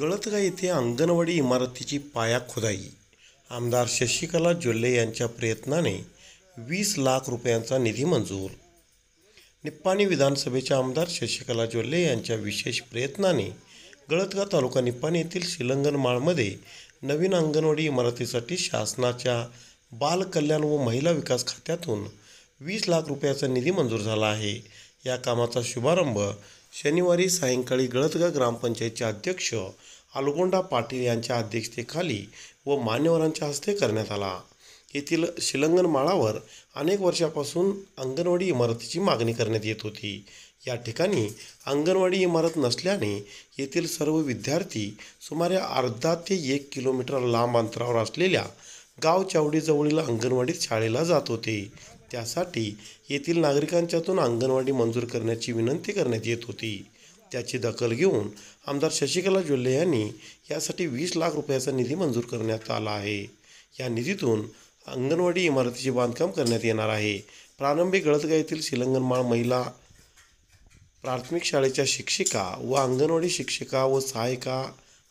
गळतगा येथे अंगणवाडी इमारतीची पाया खुदाई. आमदार शशिकला जोल्ले यांच्या प्रयत्नाने 20 लाख रुपयांचा निधी मंजूर. निप्पाणी विधानसभेच्या आमदार शशिकला जोल्ले यांच्या विशेष प्रयत्नाने गळतगा तालुका निप्पाणी येथील शिलंगणमाळमध्ये नवीन अंगणवाडी इमारतीसाठी शासनाच्या बाल कल्याण व महिला विकास खात्यातून 20 लाख रुपयाचा निधी मंजूर झाला आहे. या कामाचा शुभारंभ शनिवारी सायंकाळी गळतगा ग्रामपंचायतचे अध्यक्ष अलगोंडा पाटील यांच्या अध्यक्षतेखाली व मान्यवरांच्या हस्ते करण्यात आला. येथील शिलंगणमाळावर अनेक वर्षापासून अंगणवाडी इमारतीची मागणी करण्यात येत होती. या ठिकाणी अंगणवाडी इमारत नसल्याने येथील सर्व विद्यार्थी सुमारे अर्धा ते 1 किलोमीटर लांब अंतरावर असलेल्या गाव चावडीजवळील अंगणवाडीत शाळेला जात होते. त्यासाठी येथील नागरिकांच्यातून अंगणवाडी मंजूर करण्याची विनंती करण्यात येत होती. त्याची दखल घेऊन आमदार शशिकला जोल्ले यांनी यासाठी 20 लाख रुपयाचा निधी मंजूर करण्यात आला आहे. या निधीतून अंगणवाडी इमारतीचे बांधकाम करण्यात येणार आहे. प्रारंभी गळतगा येथील शिलंगणमाळ महिला प्राथमिक शाळेच्या शिक्षिका व अंगणवाडी शिक्षिका व सहायिका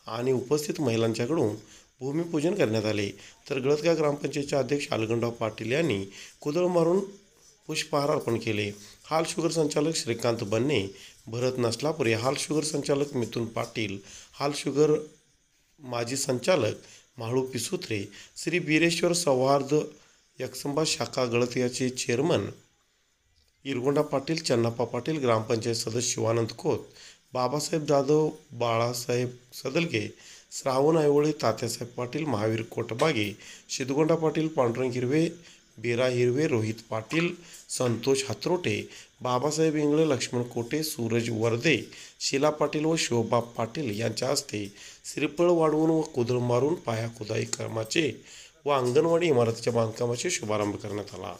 आणि उपस्थित महिलांच्याकडून भूमिपूजन करण्यात आले. तर गळतगा ग्रामपंचायतचे अध्यक्ष अलगोंडा पाटील यांनी कुदळ मारून पुष्पहार अर्पण केले. हाल शुगर संचालक श्रीकांत बन्ने, भरत नसलापुरे, हाल शुगर संचालक मिथुन पाटील, हाल शुगर माजी संचालक म्हाळू पिसुत्रे, श्री बिरेश्वर सौहार्द एकसंबा शाखा गळतगाचे चेअरमन इरगोंडा पाटील, चन्नाप्पा पाटील, ग्रामपंचायत सदस्य शिवानंद खोत, बाबासाहेब जाधव, बाळासाहेब सदलगे, श्रावण आयवळे, तात्यासाहेब पाटील, महावीर कोटबागे, सिद्धगोंडा पाटील, पांडुरंग हिरवे, बेरा हिरवे, रोहित पाटील, संतोष हात्रोटे, बाबासाहेब इंगळे, लक्ष्मण कोटे, सूरज वर्दे, शीला पाटील व शोभा पाटील यांच्या हस्ते श्रीफळ वाढवून व कुदळ मारून पाया खुदाई कामाचे व अंगणवाडी इमारतीच्या बांधकामाचे शुभारंभ करण्यात आला.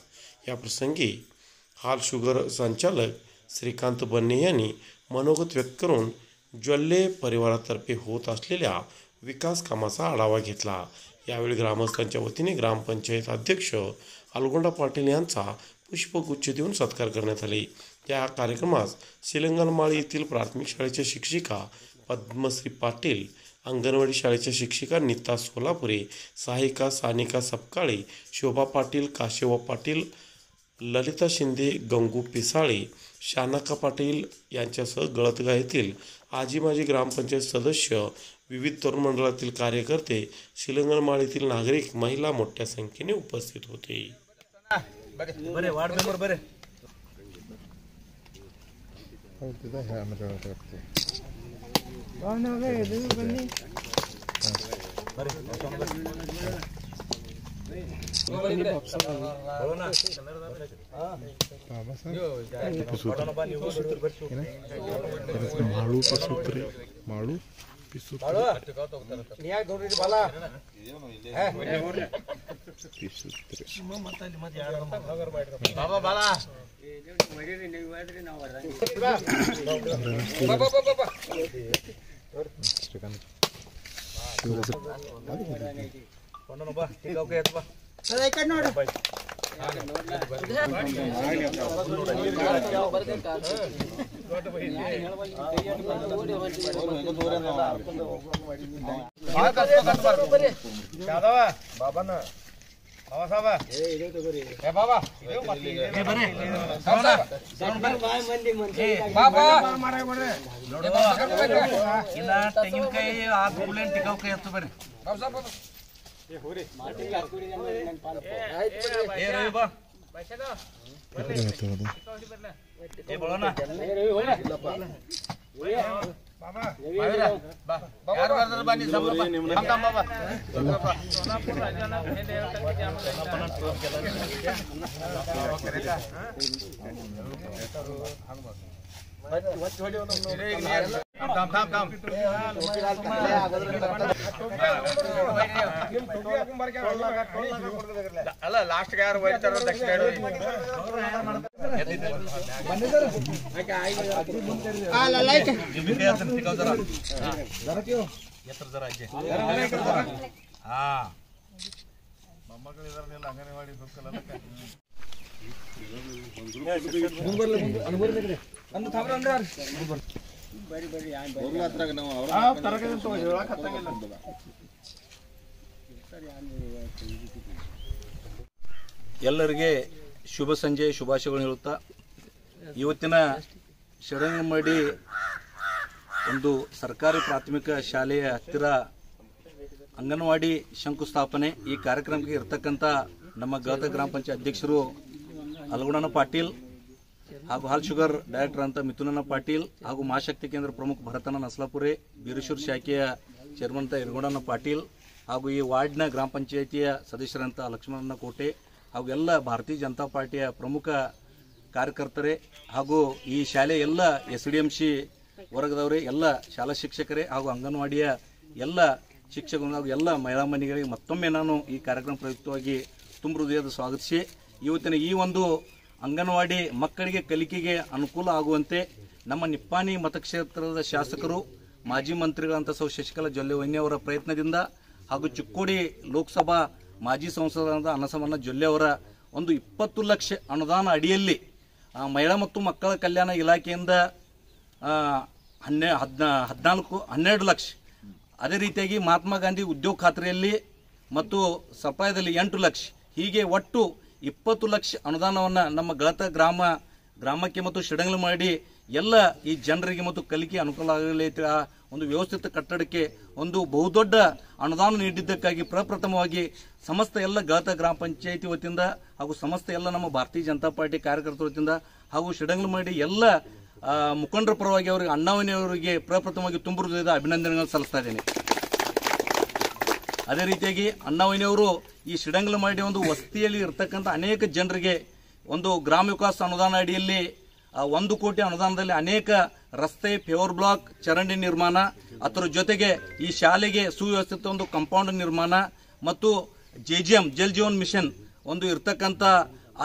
या प्रसंगी हाल शुगर संचालक श्रीकांत बन्ने यांनी मनोगत व्यक्त करून जोल्ले परिवारातर्फे होत असलेल्या विकास कामाचा आढावा घेतला. यावेळी ग्रामस्थांच्या वतीने ग्रामपंचायत अध्यक्ष अलगोंडा पाटील यांचा पुष्पगुच्छ देऊन सत्कार करण्यात आले. या कार्यक्रमास शिलंगणमाळ येथील प्राथमिक शाळेच्या शिक्षिका पद्मश्री पाटील, अंगणवाडी शाळेच्या शिक्षिका नीता सोलापुरे, सहायिका सानिका सपकाळे, शोभा पाटील, काशेवा पाटील, ललिता शिंदे, गंगू पिसाळे, शानाका पाटील यांच्यासह गळतगा येथील आजी माजी ग्रामपंचायत सदस्य, विविध तरुण मंडळातील कार्यकर्ते, शिलंगणमाळ येथील नागरिक, महिला मोठ्या संख्येने उपस्थित होते. माळू ಅಲ್ಲ ಲಾಸ್ಟ್ ಯಾರು ಹೋಗ್ತಾರೋ ದಕ್ಷಿಣ ಮೊಮ್ಮಕ್ಕಳಿದಾರನೆಲ್ಲ ಅಂಗನವಾಡಿ ಹೋಗ್ತಲ್ಲ ಎಲ್ಲರಿಗೆ ಶುಭ ಸಂಜೆ ಶುಭಾಶಯಗಳನ್ನು ಹೇಳುತ್ತಾ ಇವತ್ತಿನ ಶರಣಮಡಿ ಒಂದು ಸರ್ಕಾರಿ ಪ್ರಾಥಮಿಕ ಶಾಲೆಯ ಹತ್ತಿರ ಅಂಗನವಾಡಿ ಶಂಕುಸ್ಥಾಪನೆ ಈ ಕಾರ್ಯಕ್ರಮಕ್ಕೆ ಇರತಕ್ಕಂಥ ನಮ್ಮ ಗಳತ ಗ್ರಾಮ ಪಂಚಾಯತ್ ಅಧ್ಯಕ್ಷರು ಅಲಗುಣನ ಪಾಟೀಲ್ ಹಾಗೂ ಹಾಲ್ ಶುಗರ್ ಡೈರೆಕ್ಟರ್ ಅಂತ ಮಿಥುನನ ಪಾಟೀಲ್ ಹಾಗೂ ಮಹಾಶಕ್ತಿ ಕೇಂದ್ರ ಪ್ರಮುಖ ಭರತನ ನಸ್ಲಾಪುರೆ ಬೀರೇಶ್ವರ ಶಾಖೆಯ ಚೇರ್ಮನ್ ಅಂತ ಇರಗೋಡನ ಪಾಟೀಲ್ ಹಾಗೂ ಈ ವಾರ್ಡ್ನ ಗ್ರಾಮ ಪಂಚಾಯಿತಿಯ ಸದಸ್ಯರಂತ ಲಕ್ಷ್ಮಣನ ಕೋಟೆ ಹಾಗೂ ಎಲ್ಲ ಭಾರತೀಯ ಜನತಾ ಪಾರ್ಟಿಯ ಪ್ರಮುಖ ಕಾರ್ಯಕರ್ತರೇ ಹಾಗೂ ಈ ಶಾಲೆ ಎಲ್ಲ SDMC ವರ್ಗದವರೇ ಎಲ್ಲ ಶಾಲಾ ಶಿಕ್ಷಕರೇ ಹಾಗೂ ಅಂಗನವಾಡಿಯ ಎಲ್ಲ ಶಿಕ್ಷಕರು ಹಾಗೂ ಎಲ್ಲ ಮಹಿಳಾ ಮನೆಗಳಿಗೆ ಮತ್ತೊಮ್ಮೆ ನಾನು ಈ ಕಾರ್ಯಕ್ರಮ ಪ್ರಯುಕ್ತವಾಗಿ ತುಂಬ ಹೃದಯದ ಸ್ವಾಗತಿಸಿ ಇವತ್ತಿನ ಈ ಒಂದು ಅಂಗನವಾಡಿ ಮಕ್ಕಳಿಗೆ ಕಲಿಕೆಗೆ ಅನುಕೂಲ ಆಗುವಂತೆ ನಮ್ಮ ನಿಪ್ಪಾಣಿ ಮತಕ್ಷೇತ್ರದ ಶಾಸಕರು ಮಾಜಿ ಮಂತ್ರಿಗಳಂತ ಸೌ ಶಶಿಕಲಾ ಜೊಲ್ಲೆ ಅವರ ಪ್ರಯತ್ನದಿಂದ ಹಾಗೂ ಚಿಕ್ಕೋಡಿ ಲೋಕಸಭಾ ಮಾಜಿ ಸಂಸದರಾದ ಅನ್ನಸಮನ್ನ ಜೊಲ್ಲೆ ಅವರ ಒಂದು 20 ಲಕ್ಷ ಅನುದಾನ ಅಡಿಯಲ್ಲಿ ಮಹಿಳಾ ಮತ್ತು ಮಕ್ಕಳ ಕಲ್ಯಾಣ ಇಲಾಖೆಯಿಂದ 12 ಲಕ್ಷ, ಅದೇ ರೀತಿಯಾಗಿ ಮಹಾತ್ಮ ಗಾಂಧಿ ಉದ್ಯೋಗ ಖಾತ್ರಿಯಲ್ಲಿ ಮತ್ತು ಸಪಾಯದಲ್ಲಿ 8 ಲಕ್ಷ, ಹೀಗೆ ಒಟ್ಟು 20 ಲಕ್ಷ ಅನುದಾನವನ್ನು ನಮ್ಮ ಗಳತ ಗ್ರಾಮಕ್ಕೆ ಮತ್ತು ಶಿಡಂಗ್ಲ ಮಾಡಿ ಎಲ್ಲ ಈ ಜನರಿಗೆ ಮತ್ತು ಕಲಿಕೆ ಅನುಕೂಲ ಆಗಲಿ ಒಂದು ವ್ಯವಸ್ಥಿತ ಕಟ್ಟಡಕ್ಕೆ ಒಂದು ಬಹುದೊಡ್ಡ ಅನುದಾನ ನೀಡಿದ್ದಕ್ಕಾಗಿ ಪ್ರಪ್ರಥಮವಾಗಿ ಸಮಸ್ತ ಎಲ್ಲ ಗಳತ ಗ್ರಾಮ ಪಂಚಾಯಿತಿ ವತಿಯಿಂದ ಹಾಗೂ ಸಮಸ್ತ ಎಲ್ಲ ನಮ್ಮ ಭಾರತೀಯ ಜನತಾ ಪಾರ್ಟಿ ಕಾರ್ಯಕರ್ತರ ವತಿಯಿಂದ ಹಾಗೂ ಶಿಡಂಗ್ಲ ಮಾಡಿ ಎಲ್ಲ ಮುಖಂಡರ ಪರವಾಗಿ ಅವರಿಗೆ ಅಣ್ಣಾವಣಿಯವರಿಗೆ ಪ್ರಪ್ರಥಮವಾಗಿ ತುಂಬ ಹೃದಯದ ಅಭಿನಂದನೆಗಳನ್ನು ಸಲ್ಲಿಸ್ತಾ ಇದ್ದೇನೆ. ಅದೇ ರೀತಿಯಾಗಿ ಅಣ್ಣಾವಣಿಯವರು ಈ ಶಿಡಂಗ್ಲ ಮಾಡಿ ಒಂದು ವಸತಿಯಲ್ಲಿ ಇರತಕ್ಕಂಥ ಅನೇಕ ಜನರಿಗೆ ಒಂದು ಗ್ರಾಮ ವಿಕಾಸ ಅನುದಾನ ಅಡಿಯಲ್ಲಿ 1 ಕೋಟಿ ಅನುದಾನದಲ್ಲಿ ಅನೇಕ ರಸ್ತೆ, ಪೇವರ್ ಬ್ಲಾಕ್, ಚರಂಡಿ ನಿರ್ಮಾಣ, ಅದರ ಜೊತೆಗೆ ಈ ಶಾಲೆಗೆ ಸುವ್ಯವಸ್ಥಿತ ಒಂದು ಕಾಂಪೌಂಡ್ ನಿರ್ಮಾಣ ಮತ್ತು JGM ಜಲ್ ಜೀವನ್ ಮಿಷನ್ ಒಂದು ಇರತಕ್ಕಂಥ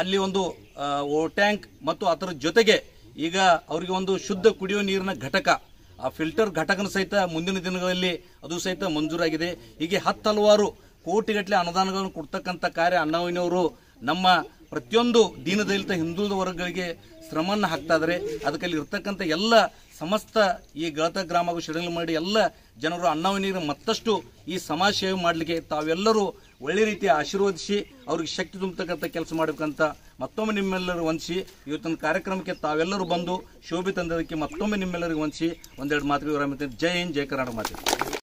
ಅಲ್ಲಿ ಒಂದು ಟ್ಯಾಂಕ್ ಮತ್ತು ಅದರ ಜೊತೆಗೆ ಈಗ ಅವರಿಗೆ ಒಂದು ಶುದ್ಧ ಕುಡಿಯುವ ನೀರಿನ ಘಟಕ, ಆ ಫಿಲ್ಟರ್ ಘಟಕನ ಸಹಿತ ಮುಂದಿನ ದಿನಗಳಲ್ಲಿ ಅದು ಸಹಿತ ಮಂಜೂರಾಗಿದೆ. ಹೀಗೆ 10 ಹಲವಾರು ಕೋಟಿಗಟ್ಟಲೆ ಅನುದಾನಗಳನ್ನು ಕೊಡ್ತಕ್ಕಂಥ ಕಾರ್ಯ ಅಣ್ಣಾವಣಿಯವರು ನಮ್ಮ ಪ್ರತಿಯೊಂದು ದೀನದಲಿತ ಹಿಂದುಳಿದ ವರ್ಗಗಳಿಗೆ ಶ್ರಮವನ್ನು ಹಾಕ್ತಾ ಇದ್ದಾರೆ. ಅದಕ್ಕಲ್ಲಿ ಇರ್ತಕ್ಕಂಥ ಎಲ್ಲ ಸಮಸ್ತ ಈ ಗಳತ ಗ್ರಾಮ ಹಾಗೂ ಶಿಡಂಗ್ಲ ಮಾಡಿ ಎಲ್ಲ ಜನರು ಅಣ್ಣಾವಣಿಗೆ ಮತ್ತಷ್ಟು ಈ ಸಮಾಜ ಸೇವೆ ಮಾಡಲಿಕ್ಕೆ ತಾವೆಲ್ಲರೂ ಒಳ್ಳೆ ರೀತಿಯ ಆಶೀರ್ವದಿಸಿ ಅವ್ರಿಗೆ ಶಕ್ತಿ ತುಂಬತಕ್ಕಂಥ ಕೆಲಸ ಮಾಡಬೇಕಂತ ಮತ್ತೊಮ್ಮೆ ನಿಮ್ಮೆಲ್ಲರೂ ವಂದಿಸಿ ಇವತ್ತಿನ ಕಾರ್ಯಕ್ರಮಕ್ಕೆ ತಾವೆಲ್ಲರೂ ಬಂದು ಶೋಭೆ ತಂದದಕ್ಕೆ ಮತ್ತೊಮ್ಮೆ ನಿಮ್ಮೆಲ್ಲರಿಗೂ ವಂದಿಸಿ ಒಂದೆರಡು ಮಾತುಗಳು. ಜೈ ಹಿಂದ್, ಜೈ ಕರ್ನಾಟಕ ಮಾತೆ.